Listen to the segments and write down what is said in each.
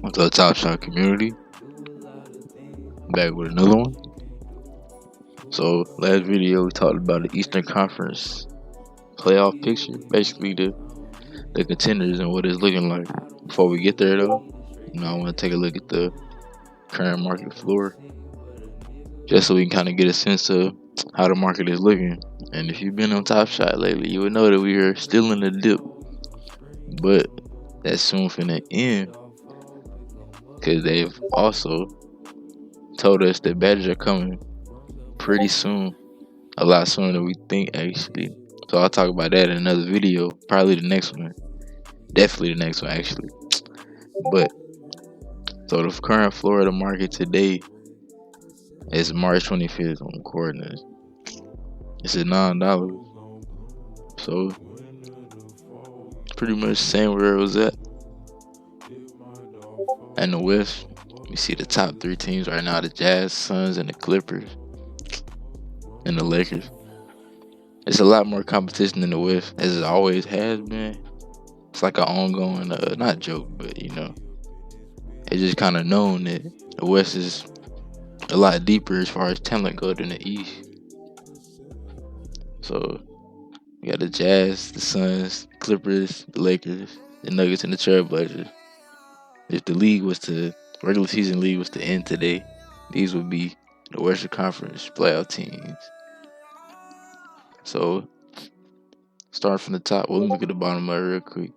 What's up, Top Shot community? Back with another one. So, last video we talked about the Eastern Conference playoff picture, basically the contenders and what it's looking like. Before we get there, though, I want to take a look at the current market floor, just so we can kind of get a sense of how the market is looking. And if you've been on Top Shot lately, you would know that we are still in the dip, but that's soon finna end because they've also told us that badges are coming pretty soon, a lot sooner than we think actually. So I'll talk about that in another video, probably the next one, definitely the next one actually. But so the current Florida market today is March 25th on recording. It's at $9, so pretty much same where it was at. And the West, you see the top three teams right now: the Jazz, Suns, and the Clippers, and the Lakers. It's a lot more competition in the West, as it always has been. It's like an ongoing, not joke, but it's just kind of known that the West is a lot deeper as far as talent goes than the East. So we got the Jazz, the Suns, Clippers, the Lakers, the Nuggets, and the Trailblazers. If the regular season league was to end today, these would be the Western Conference playoff teams. So starting from the top, well, let me look at the bottom of it real quick.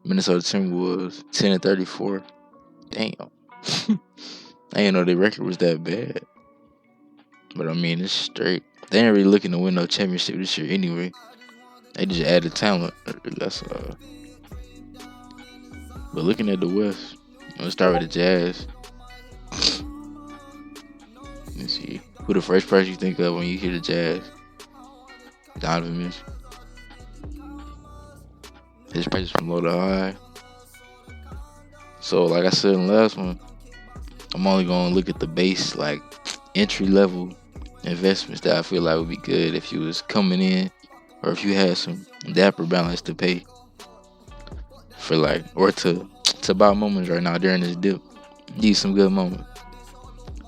Minnesota Timberwolves 10-34. Damn. I didn't know their record was that bad. But I mean, it's straight. They ain't really looking to win no championship this year anyway. They just added talent. That's But looking at the West, let's start with the Jazz. Let's see. Who the first person you think of when you hear the Jazz? Donovan Mitchell. His price is from low to high. So like I said in the last one, I'm only gonna look at the base, like entry level investments that I feel like would be good if you was coming in, or if you had some dapper balance to pay for, like, or to buy moments right now during this dip. Need some good moments.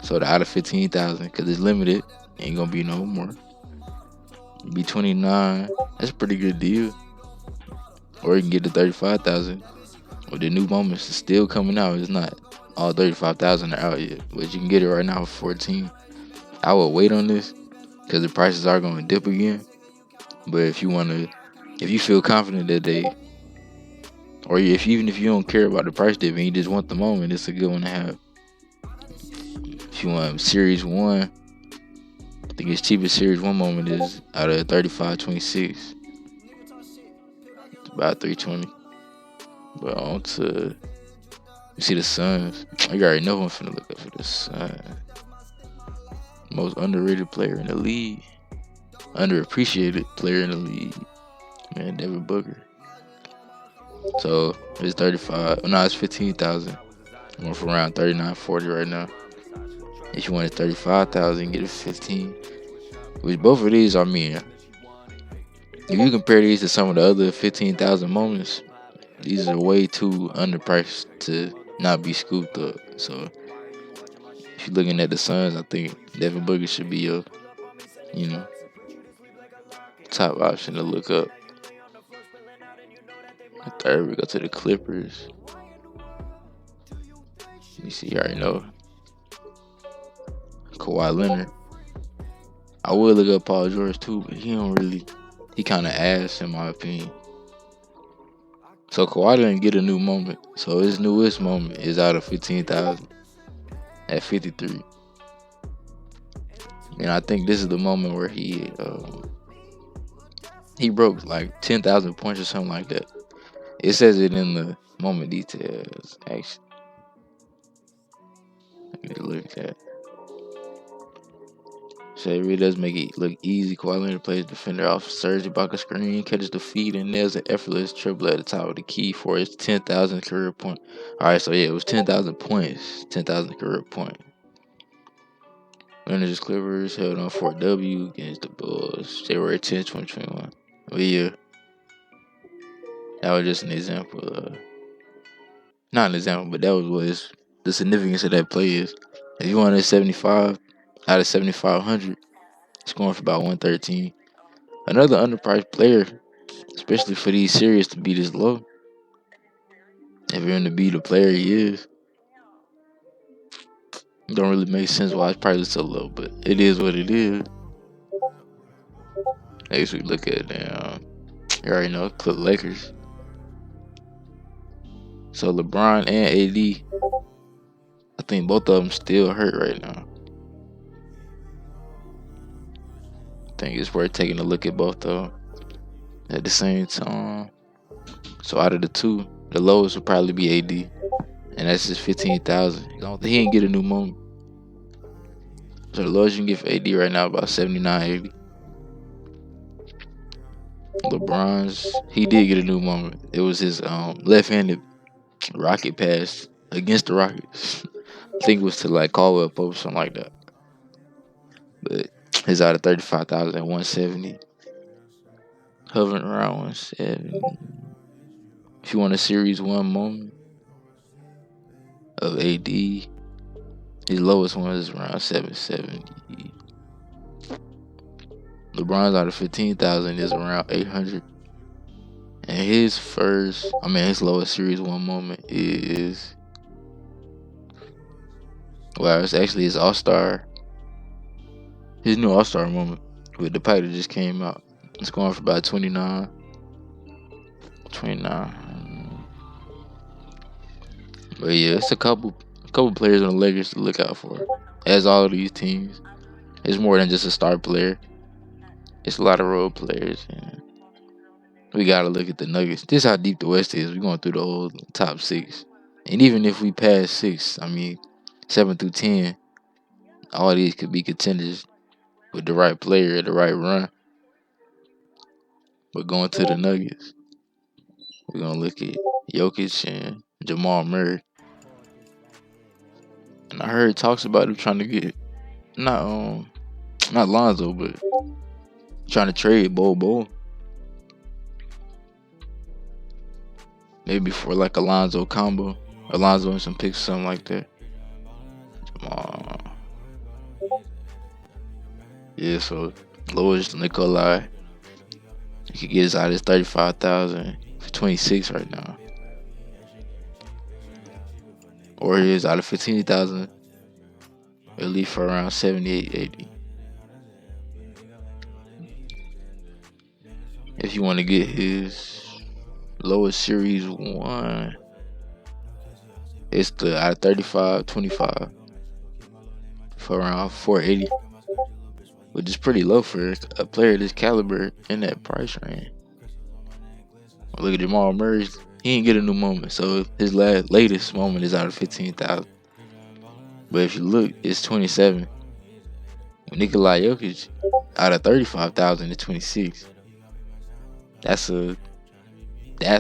So the out of 15,000, cause it's limited, ain't gonna be no more. Be 29. That's a pretty good deal. Or you can get the 35,000. With the new moments is still coming out. It's not all 35,000 are out yet, but you can get it right now for 14. I would wait on this because the prices are going to dip again. But if you feel confident that even if you don't care about the price dip and you just want the moment, it's a good one to have. If you want Series 1, I think its cheapest Series 1 moment is out of 35.26. It's about 320. But on to, you see the Suns. You already know who I'm finna look up for the Suns. Most underrated player in the league. Underappreciated player in the league. Man, Devin Booker. So it's 35. Oh, no, it's 15,000. Going for around 39.40 right now. If you wanted 35,000, get it 15. Which both of these are mean. If you compare these to some of the other 15,000 moments, these are way too underpriced to not be scooped up. So if you're looking at the Suns, I think Devin Booker should be your, top option to look up. Third, we go to the Clippers. You see, you already know Kawhi Leonard. I would look up Paul George too, but he kind of ass in my opinion. So Kawhi didn't get a new moment. So his newest moment is out of 15,000 at 53. And I think this is the moment where he broke like 10,000 points or something like that. It says it in the moment details, actually. Let me look at that. So it really does make it look easy. Kawhi Leonard plays defender off Serge Ibaka screen, catches the feed, and nails an effortless triple at the top of the key for his 10,000 career point. All right, so yeah, it was 10,000 points, 10,000 career point. Leonard's Clippers held on for a W against the Bulls, January 10, 2021. But yeah, that was just an example of not an example, but that was what the significance of that play is. If you wanted 75 out of 7,500, scoring for about 113. Another underpriced player, especially for these series to be this low. If you're going to be the player he is, it don't really make sense why it's probably so low, but it is what it is. Next we look at you already know, Clip Lakers. So LeBron and AD, I think both of them still hurt right now. I think it's worth taking a look at both of them at the same time. So out of the two, the lowest would probably be AD, and that's just 15,000. He ain't get a new moment. So the lowest you can get for AD right now about 79.80. LeBron's, he did get a new moment. It was his left-handed rocket pass against the Rockets. I think it was to like Caldwell Pope or something like that. But he's out of 35,000 at 170. Hovering around 170. If you want a series one moment of AD, his lowest one is around 770. LeBron's out of 15,000 is around 800. And his lowest series one moment is, it's actually his All-Star. His new All-Star moment with the pack that just came out. It's going for about 29. But yeah, it's a couple players on the Lakers to look out for. As all of these teams, it's more than just a star player. It's a lot of role players. And we gotta look at the Nuggets. This is how deep the West is. We're going through the whole top 6. And even if we pass 6, 7 through 10, all these could be contenders with the right player, the right run. But going to the Nuggets, we're gonna look at Jokic and Jamal Murray. And I heard talks about him trying to get not Lonzo, but trying to trade Bo. Maybe for like a Lonzo combo. Alonzo and some picks, something like that. Jamal. Yeah, so lowest Nikolai. He could get us out of his 35,000 for 26 right now. Or he is out of 15,000, at least for around 78.80. If you want to get his lowest series one, it's the out of 35.25 for around 480, which is pretty low for a player this caliber in that price range. Look at Jamal Murray. He ain't get a new moment, so his latest moment is out of 15,000. But if you look, it's 27. Nikolai Jokic out of 35,000 to 26. That's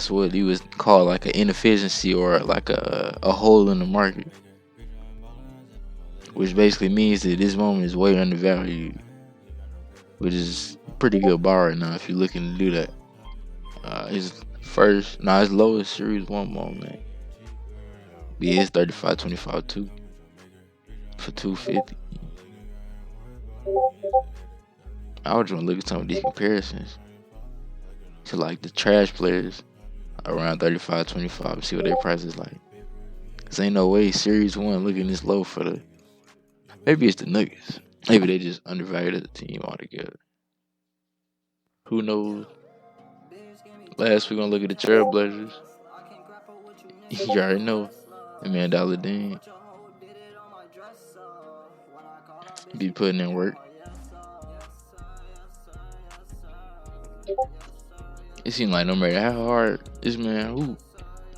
what he was called like an inefficiency or like a hole in the market, which basically means that this moment is way undervalued, which is a pretty good bar right now if you're looking to do that. His lowest series one moment be his 35.25 too for 250. I was gonna look at some of these comparisons to like the trash players around 35.25 and see what their price is like. Cause ain't no way series one looking this low for the. Maybe it's the Nuggets. Maybe they just undervalued the team altogether. Who knows? Last we're gonna look at the Trailblazers. You already know. Dollar Dean be putting in work. It seems like no matter how hard this man hoop,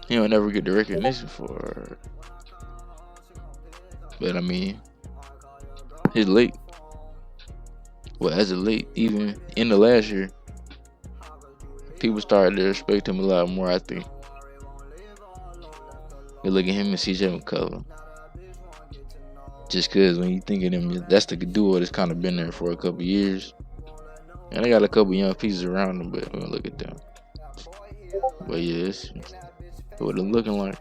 he don't never get the recognition for. But his late. Well, as of late, even in the last year, people started to respect him a lot more, I think. You look at him and CJ McCollum. Just because when you think of them, that's the duo that's kind of been there for a couple years. And they got a couple young pieces around them, but we're going to look at them. But yeah, it's what they're looking like.